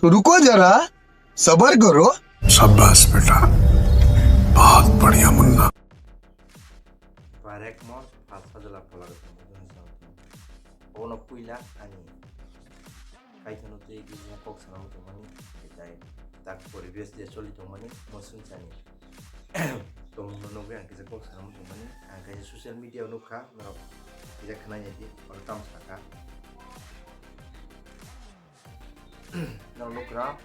रुको जरा सबर करो। शाबाश बेटा, बहुत बढ़िया Munna. Barek mos fasa jala pola ke temu dengan ono puila ani kai thano te izna kok sanam to mani dai tak poribesh je choli to mani mosun chani to mono ge an kise kok sanam to mani an kai social media no kha no ija khana ye di tam saka no lokra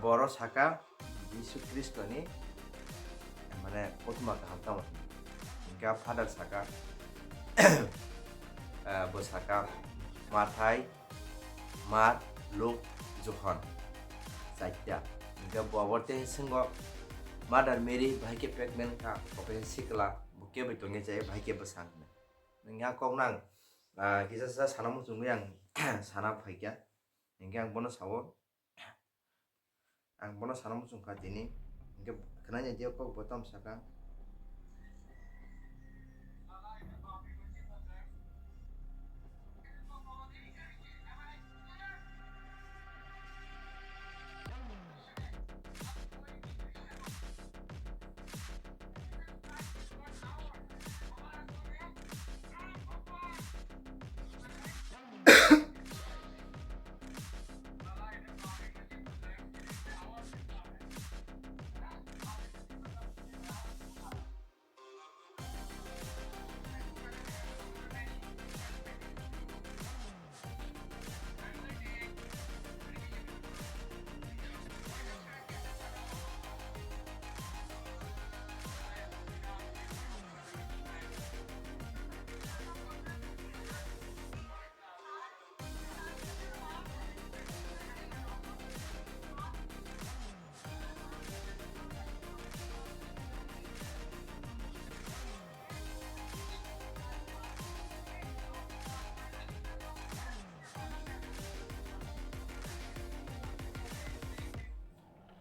boro saka Yesus Kristo ni mane utma ka hamta mati ga father saka bo saka Mathai Mark Luke John saitya ga boborte singo Mother Mary bhai ke pregnant ka ope sikla buke betonge jai bhai ke basang nga kong nang kisa sa sanam jungu yang sana bhai kya nga bono sawo ang bono sanam sungka dini ke kenanya dia kok bottom saka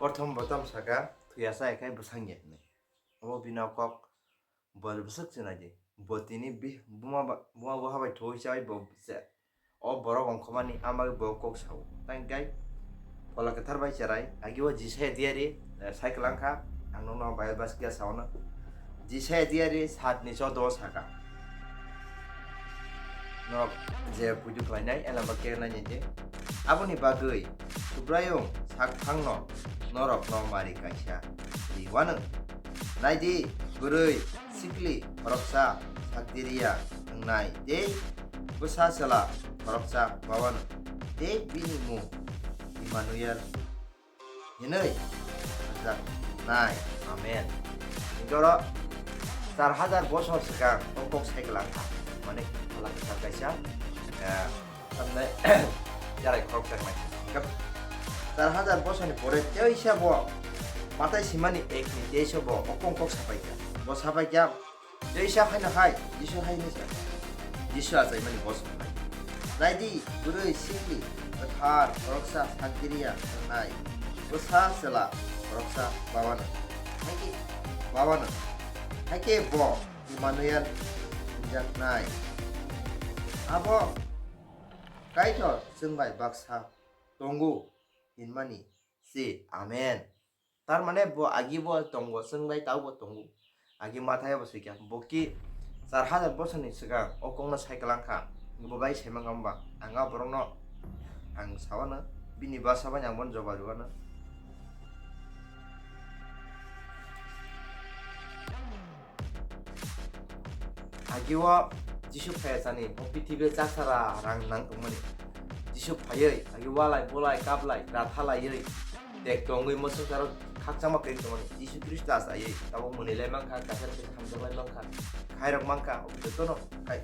Porthom bottom saka thuyasa ekai busangye ne obo bina kok bol busuk chena je botini bi buma bo habai thoi chai bo se o borok ongkhomani amag bo kok sau tang gai pola kathar bai charai agiwa jise diari cycle angkha angno no bai bas kya sauna jise diari 7 ni 14 saka no je puju khlainai elamba ke na je aboni bagoi subrayong sak phangno norok no mari kaisa liwanang naidi gurui sikli koroksa sakdiria ngai de busa sala koroksa bawan de binimu Immanuel hinai ajak nai amen joro 4000 bosor sekarang okok sekelang mane alang kaisa samne jarai koroksa mai 4000 bosoni pore teo isya bo matai simani ek ni teso bo okong kok sapai kya bo sapai kya teo isya hai na hai jisu hai ni sa jisu azai mani bos naidi guru sikli kathar koroksa sakdiria nai busa sela koroksa bawana hake bo Immanuel jak nai abo kaito sungbai baksa tunggu Inmani si amen tar mane bo agi bo tongo sungbai tau bo tongo agi mathai bo sikya boki 4000 bosoni siga okongna cyclangkha bobai semangamba anga borongno ang sawana bini basa ba nyangmon jobaruana agiwa jisu phayasani pithibir chasara rang nang tongmani jisu phayai agi walai bolai kaplai rathalai dek tongui mosung saro khakchama pe tongmani jisu Kristo asai tabo munilai mangkha kasar pe khamjabai mangkha khairok mangkha objotono kai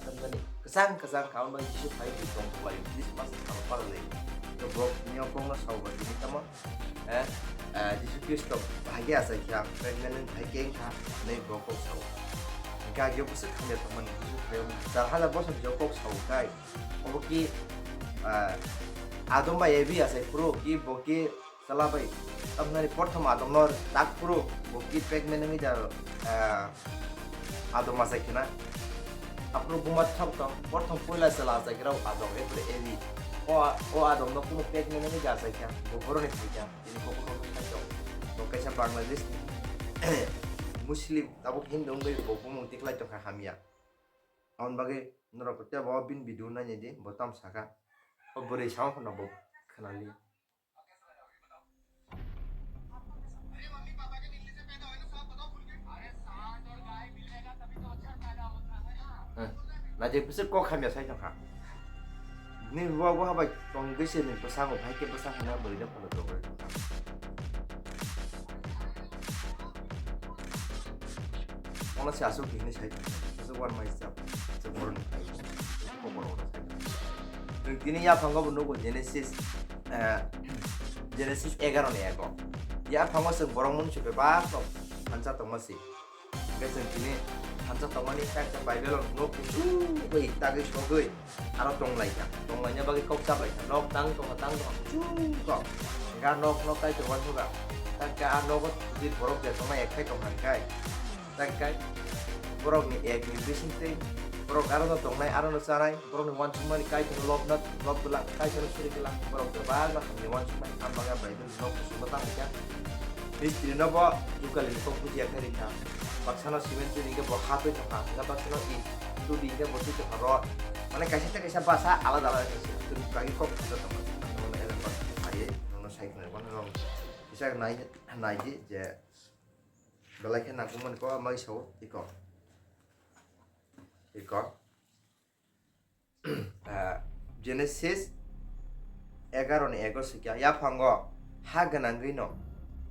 tangani kesang kawan bang jisu phayai pe tongbai jisu pas sama parlei to bok nyokong na sauba dini tama jisu Kristo bahagia asai kya pregnant haking kha nei bokok sau kage busuk khamya taman jisu phayai dar hala bosan jokok sau kai oboki adom ba ebi asai pro ki boki salabai tamnani porthom adom nor takpuro bo kit pack menengi jar adom masakina apro bumat thap tong porthom poila sala sakira adom epre evi o adom no kuno pack menengi jar sakya bo boroni thikya ini ko ko sakya to kaisa bangladesh muslim tabuk hindu ngai bo bumung tiklai to khamia on bage norok te bo bin bidu na ni di botam saka o bore sound na bo khanali 나중에 무슨 꼭 하면 살짝 니 뭐하고 하바 좀 그시는 부상고 밝게 부상 하나 뭐 이런 걸로 또 그래 오늘 사수 기능 살 그래서 원 마이스터 저 모르는 거 뭐로 살 그기는 야 방법은 누구 제네시스 제네시스 11에 이거 야 방법은 뭐라면 싶어 봐서 반자 동마시 그래서 기는 한자 동안이 딱 바이블 놓고 왜 이따가 저거이 알아 동라이야 동라이냐 바기 kok잡 라이야 녹 땅도 쭉거 내가 녹 까이 저원 후가 딱까 녹은 이 보록 대 동나 약해 동한 까이 딱까 보록니 액니 비신테 보록 알아도 동나이 알아도 사나이 보록니 원충만이 까이 저 롭불라 까이 저 수리글라 보록 terbaga ni 원충만이 ambaga 바이블 녹고 수마타 하자 미스트리 너버 유칼리 kokpuji akharika baksana simen tu ringke bo hape to ha ga baksana i tu ringke bo tu haro mane kaisa bahasa alada tu bagi kok to teman ele pas aye nono sai ne wan rom bisa nai je belai kena kuman ko mai so iko Genesis 11 ni 11 sikya ya phango ha ganangri no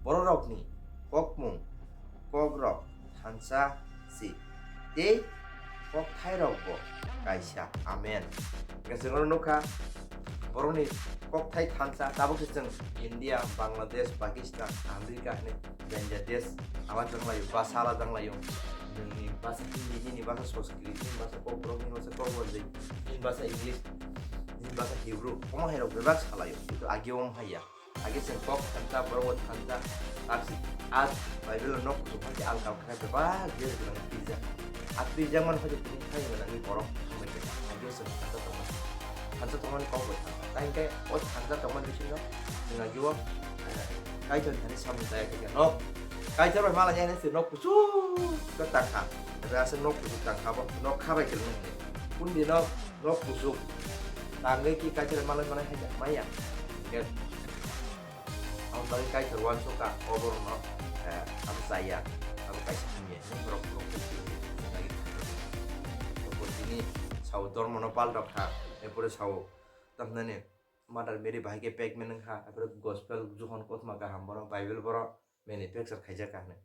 bororokni kokmung kogrok hansa si te kok thairok bo kaisa amen gasengor nuka boroni kok thai hansa tabuk sejeng India Bangladesh Pakistan Amerika ne Bangladesh awan janglayu basala janglayu ni bahasa Hindi ni bahasa Sanskrit ni bahasa kobrok ni bahasa kobroi ni bahasa English ni bahasa Hebrew koma herok bebas halayo itu agi om haya agi sen kok hansa borot hansa arsi as Bible nok seperti alkal kaya bebas dia bilang pizza api zaman saja ini saya bilang ini borok mereka agi sen hansa teman kau buat kain kayak hansa teman di sini dengan jual kain jadi hari Sabtu saya kayak nok kain jadi malah yang ini nok kusu ketangkap rasa nok kusu tangkap nok kabai keleng pun di nok kusu tanggai ki kain jadi malah mana aja maya yaเอาตอนใกล้ถึงวันสุกะโอเวอร์เนาะทำใจอ่ะทำใกล้สิ่งนี้นี่เราลงทุนlagiทุกคนนี้ชาวดอร์มอนอปัลดอกค่ะไอ้พวกชาวตั้งนั่นเนี่ยมาดันเมรีบายเก็บแพ็กเมนึงค่ะไอ้พวกกอสเปลจุฮอนโคตรมากระหำบอร์ไบเบิลบอร์เมนิเฟกซ์ขายจากกันเนี่ย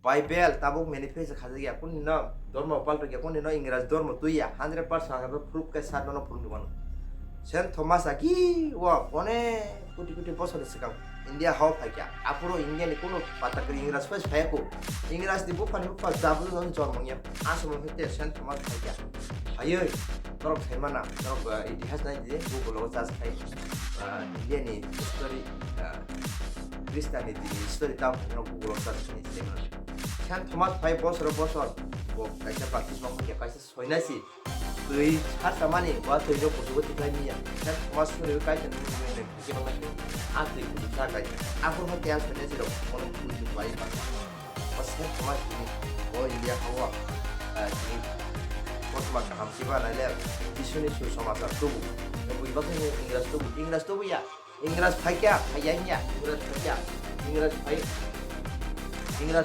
ไบเบิลตาบุกเมนิเฟกซ์ขายจากกันคุณนี่เนาะดอร์มอปัลดอกคุณนี่เนาะอังกฤษดอร์มตุยอ่ะ100%ครับพรูฟแค่สัตว์นั่นพรูฟดูมันเช่นโทมัสอากี้ว่าคนเนี่ยkuti bos ada sekarang India how pakai apuro India ni kuno patah kering Inggeras pas pakai ku Inggeras di bukan jabu non jor mangnya asal menghitung sen Thomas pakai ayo terus mana terus itihas nanti dia buku lo tas pakai India ni story Kristen ni story tahu kan buku lo tas ni mana sen Thomas pakai bos bok kaisa praktis mau pakai kaisa soalnya sih Tui har sama nih, buat tui jo kudu kudu lagi ya. Kan masuk dari kai dan ini kita bangun asli kudu sakai. Aku mau tiap sebenarnya sih dong, mau kudu baik pak. Pas kan mas ini, oh India hawa, ini kos makan hamsi mana lihat, di sini susah masak tubuh. Yang ibu ini Inggeras tubuh ya. Inggeras pakai kayaknya, Inggeras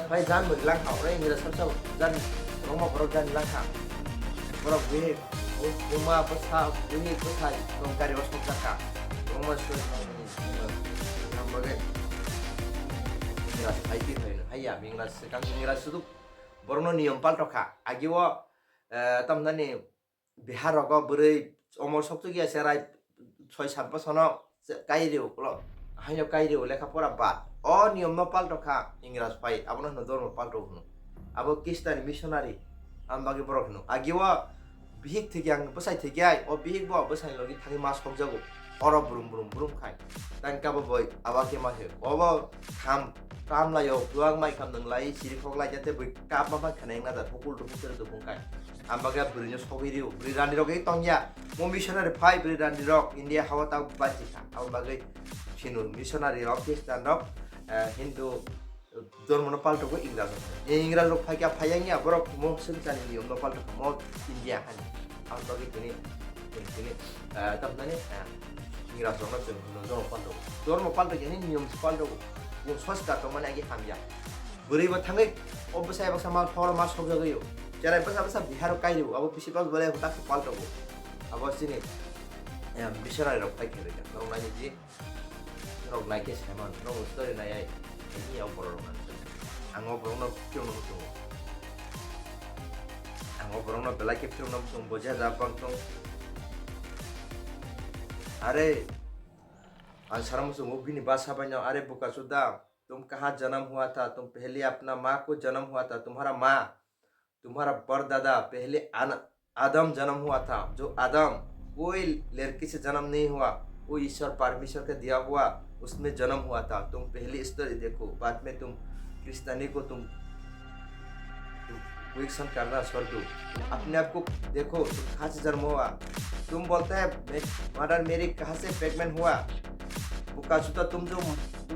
pakai jangan berlang kau, Inggeras harus jangan rumah baru jangan langkah. Orang gue rumah besar orang kari was kaka rumah sudah yang bagai Inggeras IT itu ayah Inggeras itu baru nih empal toka agiwa tam nani Bihar aku beri umur sabtu kia serai 6-7 sono kairiu kalau hanya kairiu leka pura bat oh nih empal toka Inggeras IT apa nih nodor empal toka apa Kristen missionary ambagi borok nu agiwa bihik thik yang besai thik ai o bihik bo besai logi thagi mas khomjago oro brum brum brum khai tang ka boy awa ke ma he obo kam layo tuang mai kam nang lai siri khok lai jate bui kap ma khaneng na da thukul tu pung kai ambaga burinya sobiriu brirani rok ei tongya mo missionary phai brirani rok India hawa ta bachi kha ambaga chinu missionary rok Pakistan rok Hindu ধর্ম পাল্টো গো ইংরাজ ইংরাজ rock ফাইকা ফাইয়াঙ্গিয়া বরক মো সেনচানি নিয়ম ন পাল্টো মো India হানি আম বাকি তিনি তামনানি ইংরাজ rock जों ধর্ম পাল্টো গেনি নিয়ম পাল্টো গো সস্তা তো মানে আগে হামিয়া বুরিবা থাঙ্গै অবসায় বসা মাল ফর মাস সব জায়গায় যারা বসা বিহার কাইরু আবো বেশিরভাগ বলে তাকে পাল্টো গো আবো সিনি মিশনারি রক ফাইকে রে রক নানি জি rok naik ke sama rok story nai ai ini yang borong nanti anggo borong no kyo no tu anggo borong no belai ke kyo no tu boja japang tu अरे अंशरम से वो भी नहीं बात समझ अरे बुका सुदा तुम कहाँ जन्म हुआ था तुम पहले अपना माँ को जन्म हुआ था तुम्हारा माँ तुम्हारा परदादा पहले आदम जन्म हुआ था जो आदम कोई लड़की से जन्म नहीं हुआ वो ईश्वर परमेश्वर का दिया हुआ उसमें जन्म हुआ था तुम पहले स्टोरी देखो बाद में तुम क्रिस्तानी को तुम क्वेश्चन करना छोड़ दो अपने आप को देखो तुम कहाँ से जन्म हुआ तुम बोलते हैं मदर मेरी कहाँ से प्रेग्नेंट हुआ बुकासुता तुम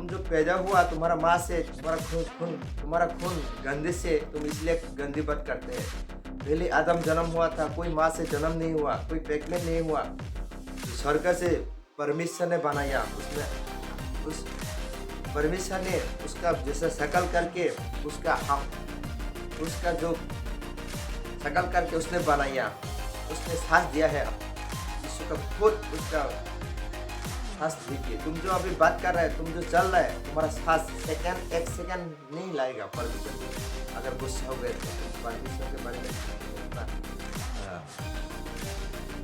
जो पैदा हुआ तुम्हारा माँ से तुम्हारा खून गंदे से तुम इसलिए गंदी बात करते हैं पहले आदम जन्म हुआ था कोई माँ से जन्म नहीं हुआ कोई प्रेग्नेंट नहीं हुआ स्वर्ग से परमेश्वर ने बनाया उसमें उस परमेश्वर ने उसका जैसा शकल करके उसका जो शकल करके उसने बनाया उसने सांस दिया है यीशु का खुद उसका सांस देखिए तुम जो अभी बात कर रहे हैं तुम जो चल रहे हैं तुम्हारा सांस एक सेकंड नहीं लगेगा परमेश्वर अगर गुस्सा हो गए तो परमेश्वर के बारे में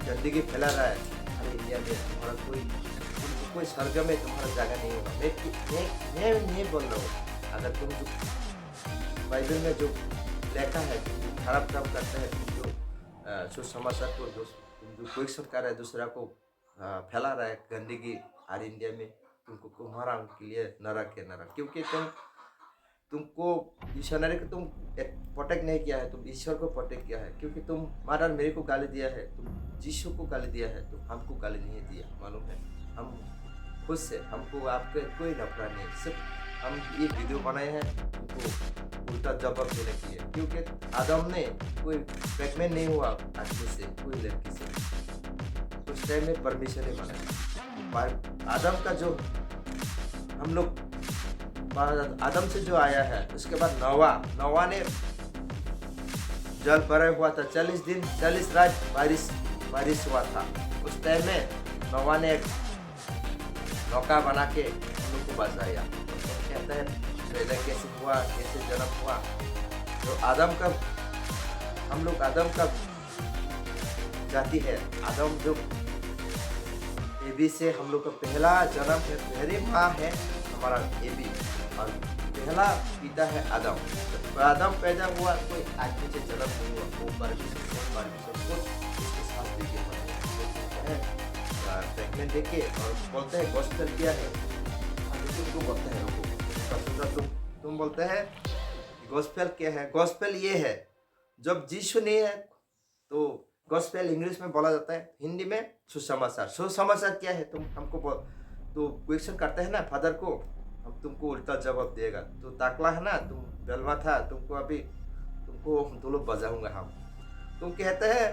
गंदगी फैला रहा है अरे इंडिया में तुम्हारा कोई स्वर्ग में तुम्हारा जगह नहीं होगा मैं नहीं बोल रहा हूँ अगर तुम जो बाइबल में जो लिखा है तुम जो खराब काम करते हैं तुम जो सुसमाचार को तुम जो क्वेश्चन कर रहे हैं दूसरा को फैला रहा है गंदगी हर इंडिया में तुमको तुम्हारा के लिए नरक है नरक क्योंकि तुमको मिशनरी को तुम प्रोटेक्ट नहीं किया है तुम ईश्वर को प्रोटेक्ट किया है क्योंकि तुम मदर मेरे को गाली दिया है तुम यीशु को गाली दिया है तुम हमको गाली नहीं दिया मालूम है हम खुद से हमको आपके कोई नफरत नहीं सिर्फ हम ये वीडियो बनाए हैं उनको उल्टा जवाब देने के लिए क्योंकि आदम ने कोई प्रेग्नेंट नहीं हुआ आदमी से कोई लड़की से उस टाइम में परमेश्वर ने बनाया आदम का जो हम लोग आदम से जो आया है उसके बाद नवा ने जल भरा हुआ था 40 दिन 40 रात बारिश हुआ था उस टाइम में नवा ने नौका बना के हम लोग को बचाया तो कहते हैं पैदा कैसे हुआ कैसे जन्म हुआ तो हम लोग आदम का जाति है आदम जो एबी से हम लोग का पहला जन्म है पहली माँ है हमारा एबी और पहला पिता है आदम तो आदम पैदा हुआ कोई आदमी से जन्म नहीं हुआ वो परमेश्वर को उसके साथ देके प्रेग्नेंट देके और बोलते हैं गॉस्पेल क्या है तुमको बोलते हैं तुम बोलते हैं गॉस्पेल क्या है गॉस्पेल ये है जब यीशु नहीं है तो गॉस्पेल इंग्लिश में बोला जाता है हिंदी में सुसमाचार क्या है तुम हमको तो क्वेश्चन करते हैं ना फादर को हम तुमको उल्टा जवाब देगा तो ताकला है ना तुम बेलवा था तुमको दोनों बजाऊंगा हम तुम कहते हैं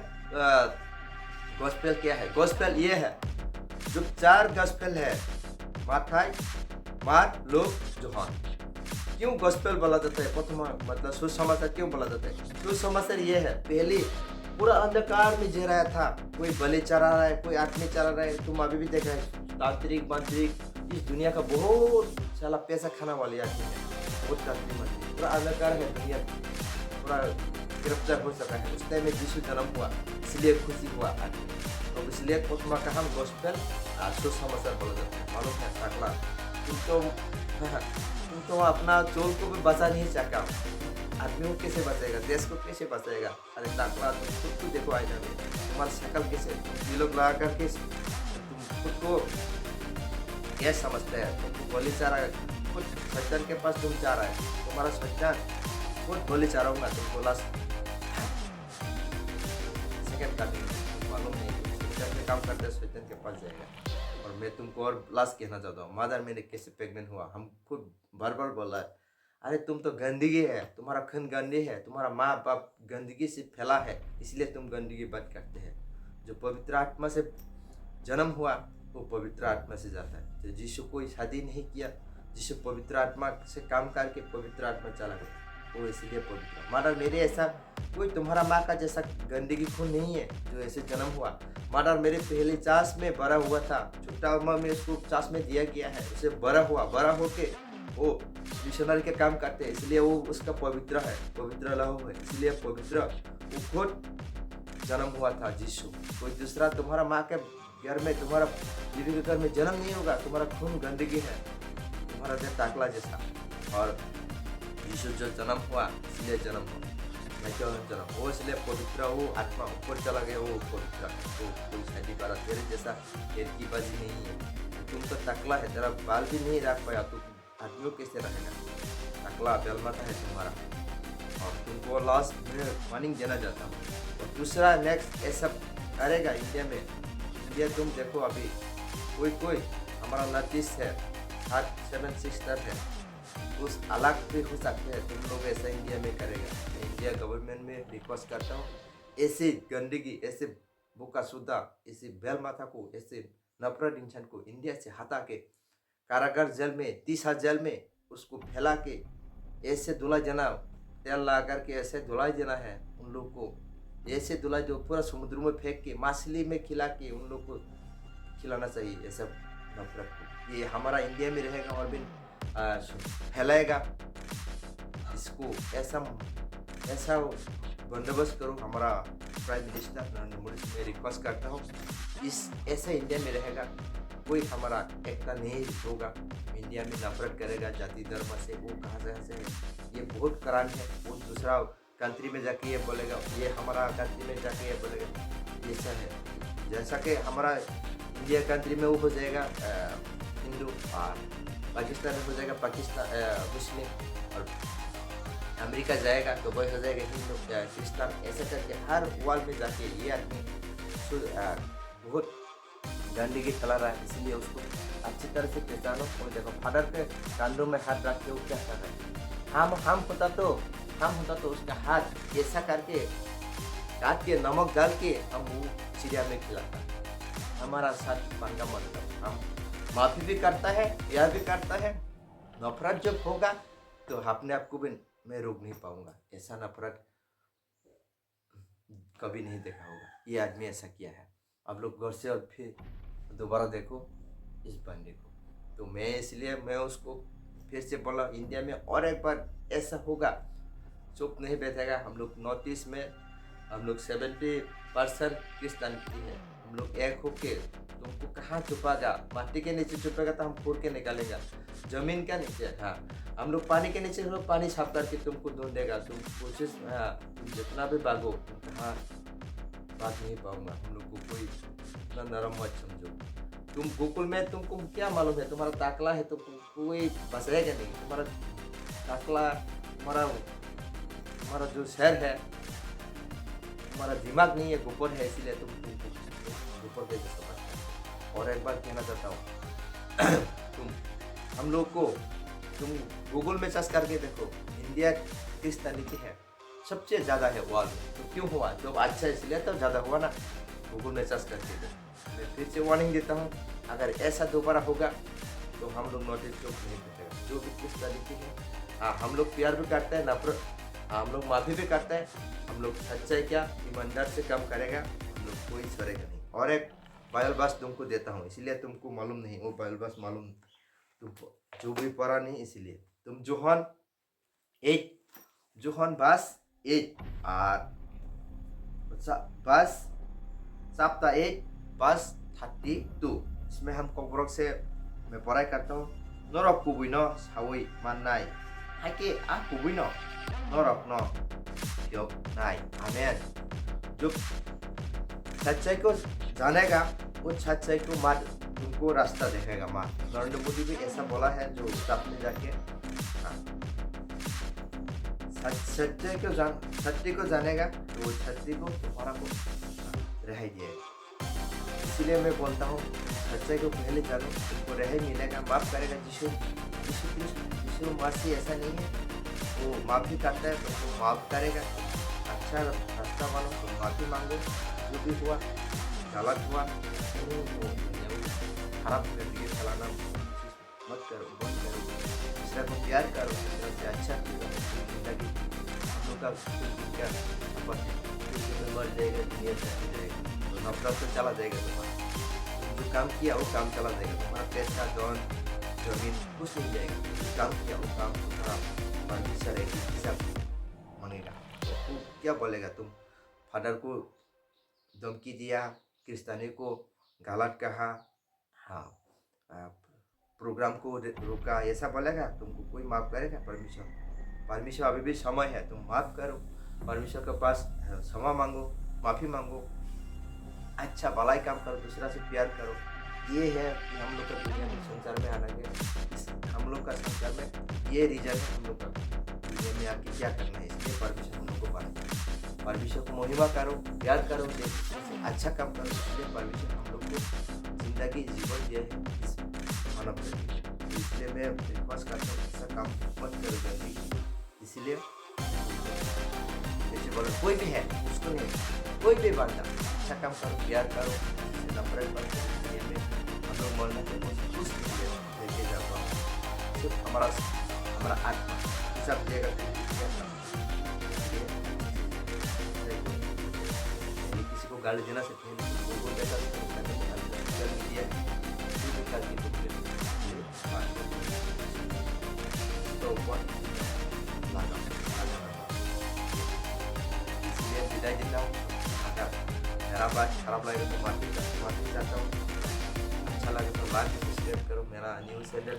गॉस्पेल क्या है गॉस्पेल ये है जो 4 गॉस्पेल है माथाई मार्क लूक यूहन्ना क्यों गॉस्पेल बोला जाता है प्रथम मतलब सुसमाचार क्यों बोला जाता है सुसमाचार ये है पहले पूरा अंधकार में जी रहा था कोई बलि चढ़ा रहा है कोई आदमी चढ़ा रहा है तुम अभी भी देखा है तांत्रिक मंत्रिक इस दुनिया का बहुत सारा पैसा खाना वाले आदमी है बहुत तांत्रिक मंत्रिक पूरा अंधकार है दुनिया पूरा गिरफ्तार हो सका है उस टाइम में यीशु जन्म हुआ इसलिए खुशी हुआ आदमी तो इसलिए प्रथम का हम गॉस्पेल सुसमाचार बोला जाता है मालूम है ताकला तुम तो अपना चोल को भी बचा नहीं सका आदमी को कैसे बचाएगा देश को कैसे बचाएगा अरे ताकला तुम देखो आईना में तुम्हारा शक्ल कैसे ये लोग लगा करके तुम खुद को क्या समझते हैं, तुमको गोली चला रहा है, खुद शैतान के पास तुम जा रहा है, तुम्हारा शैतान खुद गोली चलाऊंगा तुमको लास्ट सेकंड का मालूम नहीं, शैतान के काम करते शैतान के पास जाएगा। और मैं तुमको और लास्ट कहना चाहता हूँ, मादर मेरे कैसे प्रेग्नेंट हुआ, हम खुद बार बार बोल रहा है, अरे तुम तो गंदगी है, तुम्हारा खून गंदी है, तुम्हारा माँ बाप गंदगी से फैला है, इसलिए तुम गंदगी बात करते हैं। जो पवित्र आत्मा से जन्म हुआ वो पवित्र आत्मा से जाता है। जो यीशु कोई शादी नहीं किया, यीशु पवित्र आत्मा से काम करके पवित्र आत्मा चला गया, वो इसलिए पवित्र। मादर मेरे ऐसा कोई तुम्हारा माँ का जैसा गंदगी खून नहीं है जो ऐसे जन्म हुआ। मादर मेरे पहले चास में बड़ा हुआ था, छोटा उम्र में उसको चास में दिया गया है, उसे बड़ा हुआ, बड़ा होके वो मिशनरी के काम करते हैं, इसलिए वो उसका पवित्र है, पवित्र लहू है, इसलिए पवित्र। वो खुद जन्म हुआ था यीशु। कोई दूसरा तुम्हारा माँ के घर में, तुम्हारा बीवी के घर में जन्म नहीं होगा, तुम्हारा खून गंदगी है, तुम्हारा देह टाकला जैसा। और यीशु जो जन्म हुआ इसलिए जन्म हुआ, मैं क्यों जन्म वो इसलिए पवित्र, वो आत्मा ऊपर चला गया, वो पवित्र, वो कोई शादी करा तेरे जैसा की बाजी नहीं है। तुम तो टकला है, तेरा बाल भी नहीं रख पाया, तुम आदमियों कैसे रहेगा, टकला बेलमाता है तुम्हारा। और तुमको लास्ट में वार्निंग देना चाहता हूँ। और दूसरा नेक्स्ट ऐसा करेगा इंडिया में, इंडिया तुम देखो अभी कोई हमारा नॉर्थ ईस्ट है, 7 स्टार है, उस अलग भी हो सकते हैं, तुम लोग ऐसा इंडिया में करेगा। मैं इंडिया गवर्नमेंट में रिक्वेस्ट करता हूँ, ऐसे गंदगी, ऐसे बुका सुधा, ऐसे बेल माथा को, ऐसे नफरत इंसान को इंडिया से हटा के कारागार जेल में, 30 जेल में उसको फैला के ऐसे धुला जना, तेल ला करके ऐसे धुलाई देना है उन लोग को, ऐसे धुलाई जो पूरा समुद्र में फेंक के मछली में खिला के उन लोग को खिलाना चाहिए, ऐसा नफरत को। ये हमारा इंडिया में रहेगा और भी फैलाएगा इसको। ऐसा बंदोबस्त करो, हमारा प्राइम मिनिस्टर नरेंद्र मोदी से मैं रिक्वेस्ट करता हूँ, इस ऐसे इंडिया में रहेगा, कोई हमारा एकता नहीं होगा, इंडिया में नफरत करेगा जाति धर्म से, वो कहाँ से है, ये बहुत करान है। वो दूसरा कंट्री में जाके ये बोलेगा, ये हमारा कंट्री में जाके ये बोलेगा, ऐसा है। जैसा कि हमारा इंडिया कंट्री में वो हो जाएगा हिंदू, और पाकिस्तान में हो जाएगा पाकिस्तान मुस्लिम, और अमेरिका जाएगा तो वही हो जाएगा हिंदू क्रिस्तान, ऐसे करके हर वर्ल्ड में जाके ये आदमी बहुत गंदगी फैला रहा है। इसलिए उसको अच्छी तरह से पहचानो। और देखो फादर के कांधों में हाथ रख के वो क्या कर रहा है, हम होता तो उसका हाथ ऐसा करके काट के नमक डाल के हम वो चिड़िया में खिलाता। हमारा साथ पंगा मतलब हम माफी भी करता है, यह भी करता है। नफरत जब होगा तो अपने आप को भी मैं रोक नहीं पाऊंगा, ऐसा नफरत कभी नहीं देखा होगा। ये आदमी ऐसा किया है। आप लोग गौर से और फिर दोबारा देखो इस बंदे को। तो मैं इसलिए मैं उसको फिर से बोला, इंडिया में और एक बार ऐसा होगा, चुप नहीं बैठेगा। हम लोग नॉर्थ ईस्ट में हम लोग 70% क्रिश्चियनिटी है, हम लोग एक होके तुमको कहाँ छुपागा, माटी के नीचे छुपेगा तो हम फोड़ के निकालेगा, जमीन का नीचे, हाँ हम लोग पानी के नीचे, हम लोग पानी छाप करके तुमको ढूंढेगा। तुम कोशिश, हाँ तुम जितना भी भागो कहाँ बात नहीं पाऊंगा। हम लोग को कोई इतना नरम मत समझो। तुम गोकुल में तुमको क्या मालूम है, तुम्हारा ताकला है तो कोई बचाएगा नहीं। तुम्हारा ताकला, तुम्हारा जो शहर है, तुम्हारा दिमाग नहीं है, गोकुल है, इसीलिए तुम गोकुल दे सकते। और एक बार कहना चाहता हूँ हम लोग को, तुम गूगल में सर्च करके देखो, इंडिया किस तरीके है, सबसे ज़्यादा है वर्ल्ड में। तो क्यों हुआ, जब अच्छा इसलिए तो ज़्यादा हुआ ना, गूगल में सर्च करके देखो। मैं फिर से वार्निंग देता हूँ, अगर ऐसा दोबारा होगा तो हम लोग नोटिस चुप नहीं बैठेगा। जो भी किस तरीके है, हाँ हम लोग प्यार भी करते हैं, नफरत, हाँ हम लोग माफ़ी भी करते हैं, हम लोग सच्चाई क्या ईमानदार से काम करेगा, हम लोग कोई छोड़ेगा नहीं। और एक बाइबल वर्स तुमको देता हूँ, इसलिए तुमको मालूम नहीं, वो बाइबल वर्स मालूम तुमको जो भी पढ़ा नहीं, इसलिए तुम जोहन 8 और बस चैप्टर 8 verse 32, इसमें हम कोगरोक से मैं पढ़ाई करता हूँ। नरक कुबुइनो सावई माननाय हाके आ कुबुइनो नरक न योग नाय। आमेन। जो सच्चाई को जानेगा वो सच्चाई को को रास्ता दिखाएगा माँ। नरेंद्र मोदी भी ऐसा बोला है जो साथ में जाके हाँ, सत्य को जानेगा तो वो सत्य को तुम्हारा को रह जाएगा। इसलिए मैं बोलता हूँ सच्चाई को पहले जानो, तुमको रह मिलेगा, माफ करेगा। यीशु मसीह ऐसा नहीं है, वो माफी करता है तो वो माफ करेगा। अच्छा रास्ता मानो तो माफी मांगो, जो भी हुआ गलत हुआ तो खराब करके चलाना मत करो, बंद करो। दूसरा को प्यार करो, दूसरा से अच्छा जिंदगी हम लोग का मर जाएगा, दुनिया चली जाएगा, तो नफरत तो चला जाएगा तुम्हारा। जो काम किया वो काम चला जाएगा, तुम्हारा पैसा धन जमीन कुछ नहीं जाएगा। जो काम किया वो काम तुम्हारा परमेश्वर एक हिसाब मांगेगा। तो क्या बोलेगा? तुम फादर को धमकी दिया, क्रिस्तानी को गलत कहा, हाँ प्रोग्राम को रोका, ऐसा बोलेगा? तुमको कोई माफ करेगा? परमेश्वर अभी भी समय है, तुम माफ करो, परमेश्वर के पास क्षमा मांगो, माफी मांगो, अच्छा भलाई काम करो, दूसरा से प्यार करो। ये है कि हम लोग का दुनिया में संसार में आना है, हम लोग का संसार में ये रीजन है हम लोग का दुनिया में आके क्या करना है। इसलिए परमेश्वर हम लोग को बनाया, परमेश्वर को महिमा करो, प्यार करो, अच्छा काम करो। इसलिए परमेश्वर हम लोग को जिंदगी जीवन दिया है इस मानव जाति को। इसलिए मैं रिक्वेस्ट करता हूँ ऐसा काम मत करो जल्दी। इसलिए जैसे बोलो कोई भी है उसको नहीं, कोई भी बात अच्छा काम करो, प्यार करो, नफरत मत करो। ये में हम लोग मरने के कुछ लेके जा पाओ, सिर्फ हमारा आत्मा सब देगा। किसी को गाली देना से पहले इसलिए विदाई देता हूँ। अगर मेरा बात खराब लगे तो माफी चाहता हूँ, अच्छा लगे तो लाइक सब्सक्राइब करो। मेरा न्यूज़ चैनल,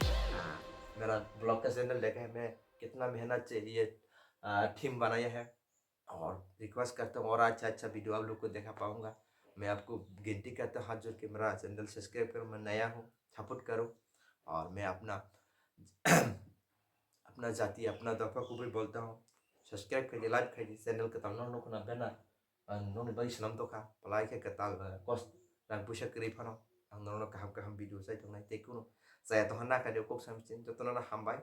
मेरा ब्लॉग का चैनल देखा है, मैं कितना मेहनत से ये थीम बनाया है, और रिक्वेस्ट करता हूँ और अच्छा वीडियो आप लोग को देखा पाऊँगा। मैं आपको गिनती करता हूँ हाथ जोड़ के, मेरा चैनल सब्सक्राइब करो। मैं नया हूँ, सपोर्ट करो। और मैं अपना जाति अपना दफा को भी बोलता हूँ, सब्सक्राइब कीजिए, लाइक कीजिए चैनल के तम नों को बेना नों बाई सनम तो का पलाई के कताल कॉस्ट रंग पुशा करीफानो नों कहम वीडियो साइ तो नहीं तेकुनो saya to hana ka de kok sam chin to na hambai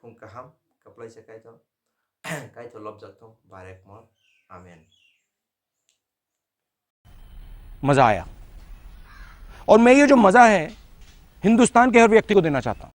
phung kaham kaplai se kai to lob jato barek mo amen। मजा आया, और मैं ये जो मजा है हिंदुस्तान के हर व्यक्ति को देना चाहता हूं।